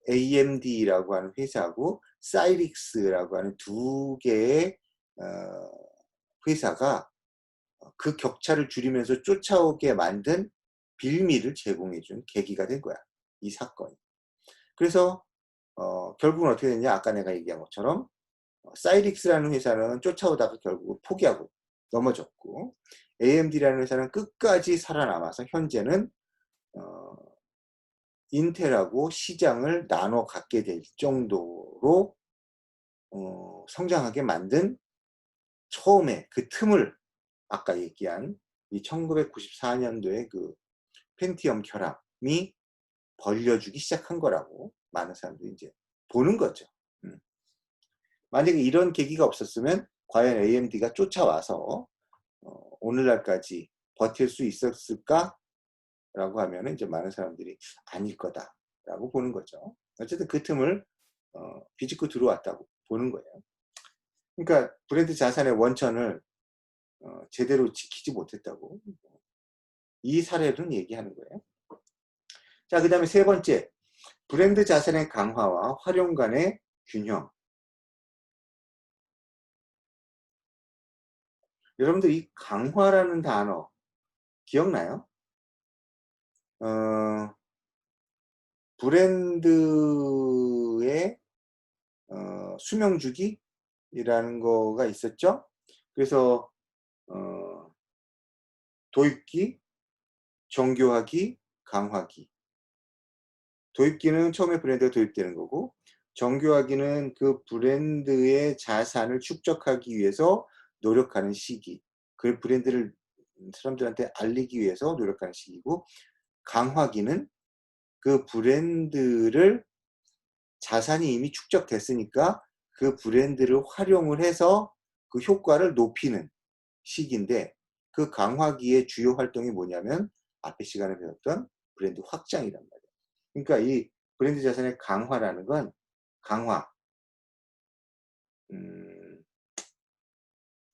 AMD라고 하는 회사하고 사이릭스라고 하는 두 개의 회사가 그 격차를 줄이면서 쫓아오게 만든 빌미를 제공해준 계기가 된 거야. 이 사건이. 그래서 결국은 어떻게 됐냐? 아까 내가 얘기한 것처럼 사이릭스라는 회사는 쫓아오다가 결국 포기하고 넘어졌고 AMD라는 회사는 끝까지 살아남아서 현재는 인텔하고 시장을 나눠 갖게 될 정도로 성장하게 만든 처음에 그 틈을 아까 얘기한 이 1994년도에 그 펜티엄 결함이 벌려주기 시작한 거라고 많은 사람들이 이제 보는 거죠. 만약에 이런 계기가 없었으면 과연 AMD가 쫓아와서 오늘날까지 버틸 수 있었을까? 라고 하면 이제 많은 사람들이 아닐 거다라고 보는 거죠. 어쨌든 그 틈을 비집고 들어왔다고 보는 거예요. 그러니까 브랜드 자산의 원천을 제대로 지키지 못했다고 이 사례는 얘기하는 거예요. 자, 그 다음에 세 번째, 브랜드 자산의 강화와 활용 간의 균형. 여러분들 이 강화라는 단어 기억나요? 브랜드의 수명주기라는 거가 있었죠. 그래서 도입기, 정교하기, 강화기. 도입기는 처음에 브랜드가 도입되는 거고 정교하기는 그 브랜드의 자산을 축적하기 위해서 노력하는 시기. 그 브랜드를 사람들한테 알리기 위해서 노력하는 시기고 강화기는 그 브랜드를 자산이 이미 축적됐으니까 그 브랜드를 활용을 해서 그 효과를 높이는 시기인데 그 강화기의 주요 활동이 뭐냐면 앞에 시간에 배웠던 브랜드 확장이란 말이에요. 그러니까 이 브랜드 자산의 강화라는 건 강화,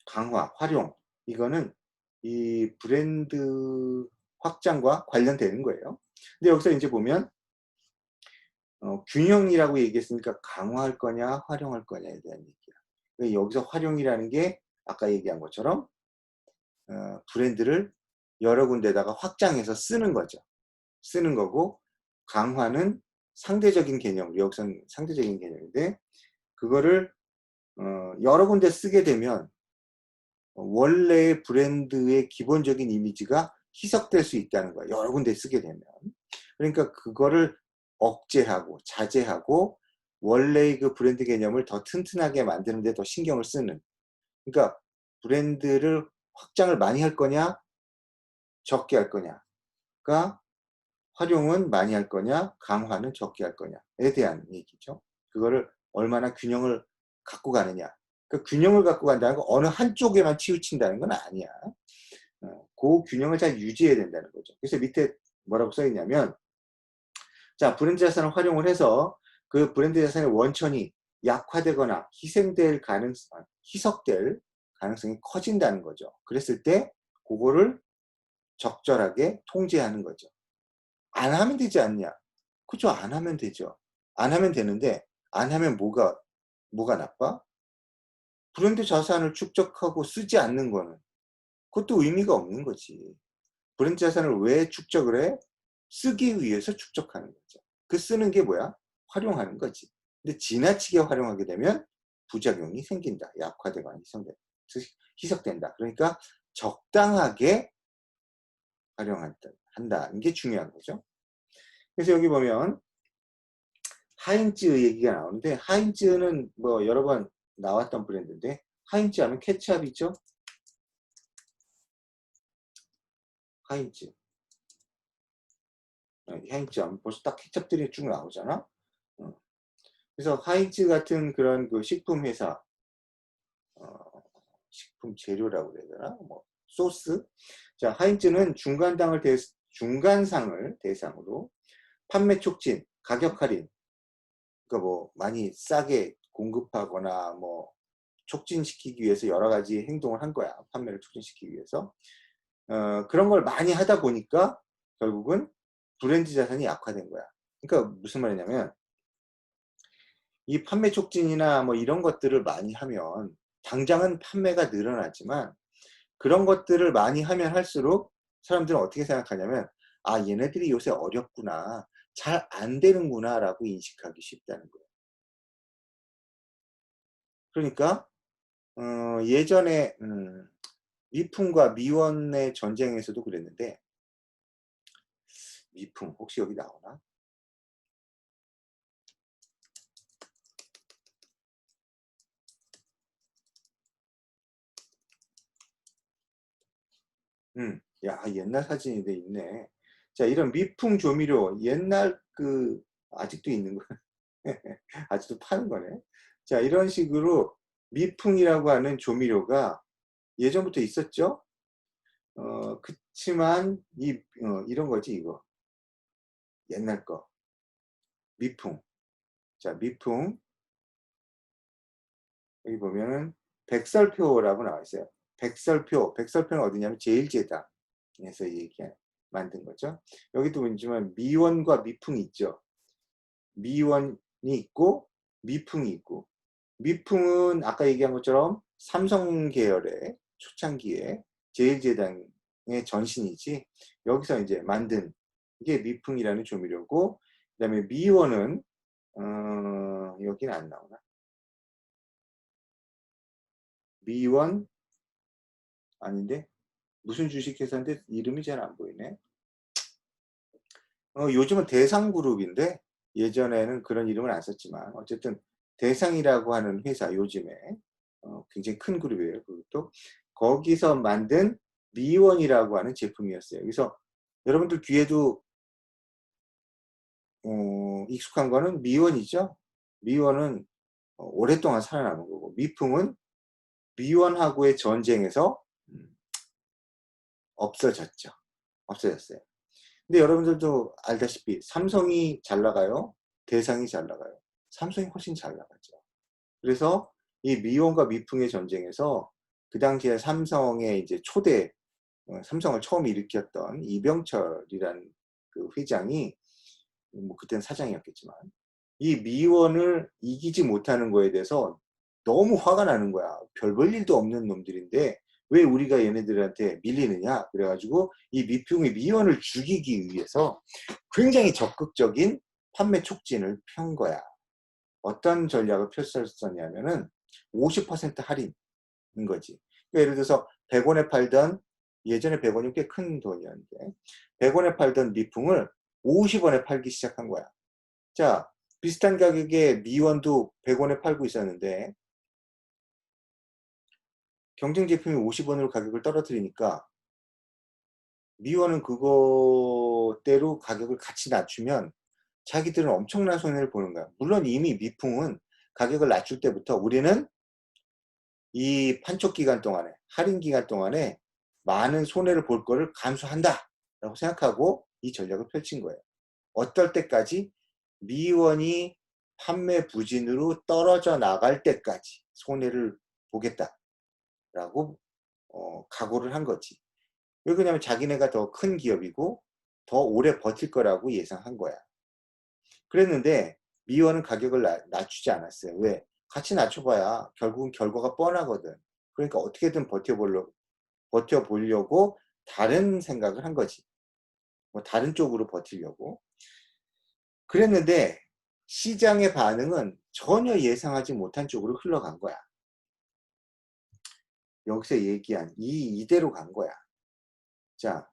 강화, 활용 이거는 이 브랜드 확장과 관련되는 거예요. 근데 여기서 이제 보면 균형이라고 얘기했으니까 강화할 거냐 활용할 거냐에 대한 얘기야. 여기서 활용이라는 게 아까 얘기한 것처럼 브랜드를 여러 군데다가 확장해서 쓰는 거죠. 쓰는 거고 강화는 상대적인 개념, 여기서는 상대적인 개념인데 그거를 여러 군데 쓰게 되면 원래의 브랜드의 기본적인 이미지가 희석될 수 있다는 거야. 여러 군데 쓰게 되면. 그러니까 그거를 억제하고 자제하고 원래의 그 브랜드 개념을 더 튼튼하게 만드는 데 더 신경을 쓰는. 그러니까 브랜드를 확장을 많이 할 거냐 적게 할 거냐가 활용은 많이 할 거냐 강화는 적게 할 거냐에 대한 얘기죠. 그거를 얼마나 균형을 갖고 가느냐. 그 균형을 갖고 간다는 건 어느 한쪽에만 치우친다는 건 아니야. 그 균형을 잘 유지해야 된다는 거죠. 그래서 밑에 뭐라고 써 있냐면 자 브랜드 자산을 활용을 해서 그 브랜드 자산의 원천이 약화되거나 희석될 가능성이 커진다는 거죠. 그랬을 때 그거를 적절하게 통제하는 거죠. 안 하면 되지 않냐? 그죠? 안 하면 되죠. 안 하면 되는데 안 하면 뭐가 나빠? 브랜드 자산을 축적하고 쓰지 않는 거는 그것도 의미가 없는 거지. 브랜드 자산을 왜 축적을 해? 쓰기 위해서 축적하는 거죠. 그 쓰는 게 뭐야? 활용하는 거지. 근데 지나치게 활용하게 되면 부작용이 생긴다. 약화되거나 희석된다. 그러니까 적당하게 활용한다는 게 중요한 거죠. 그래서 여기 보면 하인즈 얘기가 나오는데, 하인즈는 뭐 여러 번 나왔던 브랜드인데, 하인즈 하면 케찹이죠. 하인즈. 하인즈 하면 벌써 딱 케찹들이 쭉 나오잖아. 그래서 하인즈 같은 그런 그 식품 회사, 식품 재료라고 그래야 되나? 뭐 소스. 자, 하인즈는 중간상을 대상으로 판매 촉진, 가격 할인, 그러니까 뭐 많이 싸게 공급하거나 뭐 촉진시키기 위해서 여러 가지 행동을 한 거야. 판매를 촉진시키기 위해서. 그런 걸 많이 하다 보니까 결국은 브랜드 자산이 약화된 거야. 그러니까 무슨 말이냐면, 이 판매 촉진이나 뭐 이런 것들을 많이 하면 당장은 판매가 늘어나지만, 그런 것들을 많이 하면 할수록 사람들은 어떻게 생각하냐면, 아, 얘네들이 요새 어렵구나, 잘 안 되는구나 라고 인식하기 쉽다는 거예요. 그러니까 예전에 미풍과 미원의 전쟁에서도 그랬는데, 미풍 혹시 여기 나오나? 야, 옛날 사진인데 있네. 자, 이런 미풍 조미료, 옛날 아직도 있는 거, 아직도 파는 거네. 자, 이런 식으로 미풍이라고 하는 조미료가 예전부터 있었죠? 그치만, 이런 거지, 이거. 옛날 거. 미풍. 자, 미풍. 여기 보면은, 백설표라고 나와 있어요. 백설표는 어디냐면 제일제당에서 만든 거죠. 여기도 보지만 미원과 미풍이 있죠. 미원이 있고 미풍이 있고, 미풍은 아까 얘기한 것처럼 삼성 계열의 초창기에 제일제당의 전신이지, 여기서 이제 만든 이게 미풍이라는 조미료고, 그 다음에 미원은 여기는 안 나오나? 미원 아닌데, 무슨 주식회사인데 이름이 잘 안 보이네. 요즘은 대상그룹인데, 예전에는 그런 이름을 안 썼지만 어쨌든 대상이라고 하는 회사, 요즘에 굉장히 큰 그룹이에요. 그것도 거기서 만든 미원이라고 하는 제품이었어요. 그래서 여러분들 귀에도 익숙한 거는 미원이죠. 미원은 오랫동안 살아남은 거고, 미풍은 미원하고의 전쟁에서 없어졌죠. 없어졌어요. 근데 여러분들도 알다시피 삼성이 잘 나가요? 대상이 잘 나가요? 삼성이 훨씬 잘 나가죠. 그래서 이 미원과 미풍의 전쟁에서 그 당시에 삼성의 이제 초대, 삼성을 처음 일으켰던 이병철이라는 그 회장이, 뭐 그때는 사장이었겠지만, 이 미원을 이기지 못하는 거에 대해서 너무 화가 나는 거야. 별 볼 일도 없는 놈들인데 왜 우리가 얘네들한테 밀리느냐. 그래가지고 이 미풍의 미원을 죽이기 위해서 굉장히 적극적인 판매 촉진을 편 거야. 어떤 전략을 펼쳤었냐면은 50% 할인인 거지. 그러니까 예를 들어서 100원에 팔던, 예전에 100원이 꽤 큰 돈이었는데 100원에 팔던 미풍을 50원에 팔기 시작한 거야. 자, 비슷한 가격에 미원도 100원에 팔고 있었는데 경쟁 제품이 50원으로 가격을 떨어뜨리니까 미원은 그거대로 가격을 같이 낮추면 자기들은 엄청난 손해를 보는 거야. 물론 이미 미풍은 가격을 낮출 때부터 우리는 이 판촉 기간 동안에, 할인 기간 동안에 많은 손해를 볼 거를 감수한다 라고 생각하고 이 전략을 펼친 거예요. 어떨 때까지? 미원이 판매 부진으로 떨어져 나갈 때까지 손해를 보겠다라고 각오를 한 거지. 왜 그러냐면 자기네가 더 큰 기업이고 더 오래 버틸 거라고 예상한 거야. 그랬는데 미원은 가격을 낮추지 않았어요. 왜? 같이 낮춰봐야 결국은 결과가 뻔하거든. 그러니까 어떻게든 버텨보려고 다른 생각을 한 거지. 뭐 다른 쪽으로 버티려고. 그랬는데 시장의 반응은 전혀 예상하지 못한 쪽으로 흘러간 거야. 여기서 얘기한 이대로 간 거야. 자,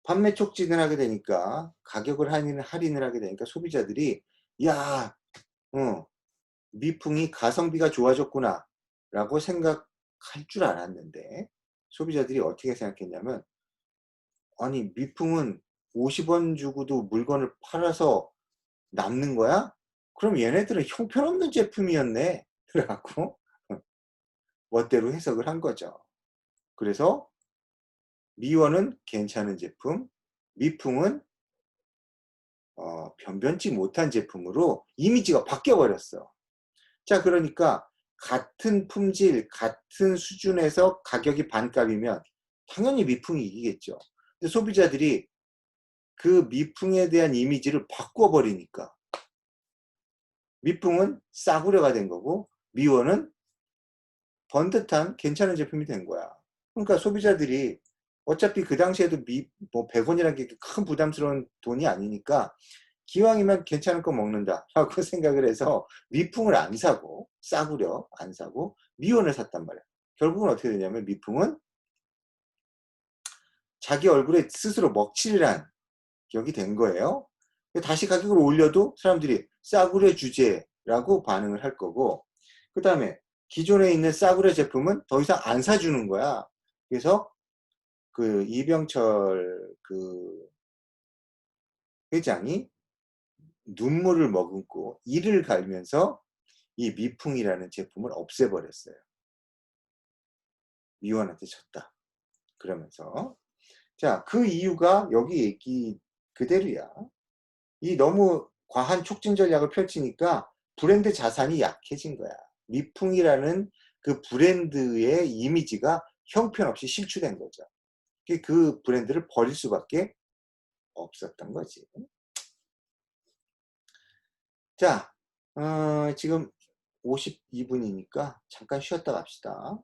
판매 촉진을 하게 되니까 가격을 할인을 하게 되니까 소비자들이 야, 미풍이 가성비가 좋아졌구나 라고 생각할 줄 알았는데 소비자들이 어떻게 생각했냐면 아니 미풍은 50원 주고도 물건을 팔아서 남는 거야? 그럼 얘네들은 형편없는 제품이었네. 그래갖고 멋대로 해석을 한 거죠. 그래서 미원은 괜찮은 제품, 미풍은 변변치 못한 제품으로 이미지가 바뀌어버렸어. 자, 그러니까 같은 품질, 같은 수준에서 가격이 반값이면 당연히 미풍이 이기겠죠. 근데 소비자들이 그 미풍에 대한 이미지를 바꿔버리니까 미풍은 싸구려가 된 거고 미원은 번듯한 괜찮은 제품이 된 거야. 그러니까 소비자들이 어차피 그 당시에도 뭐 100원이라는 게 큰 부담스러운 돈이 아니니까 기왕이면 괜찮은 거 먹는다 라고 생각을 해서 미풍을 안 사고 싸구려 안 사고 미원을 샀단 말이야. 결국은 어떻게 되냐면 미풍은 자기 얼굴에 스스로 먹칠을 한 격이 된 거예요. 다시 가격을 올려도 사람들이 싸구려 주제라고 반응을 할 거고 그 다음에 기존에 있는 싸구려 제품은 더 이상 안 사주는 거야. 그래서 그 이병철 그 회장이 눈물을 머금고 이를 갈면서 이 미풍이라는 제품을 없애버렸어요. 미원한테 졌다. 그러면서 자, 그 이유가 여기 얘기 그대로야. 이 너무 과한 촉진 전략을 펼치니까 브랜드 자산이 약해진 거야. 미풍이라는 그 브랜드의 이미지가 형편없이 실추된 거죠. 그 브랜드를 버릴 수밖에 없었던 거지. 자, 지금 52분이니까 잠깐 쉬었다 갑시다.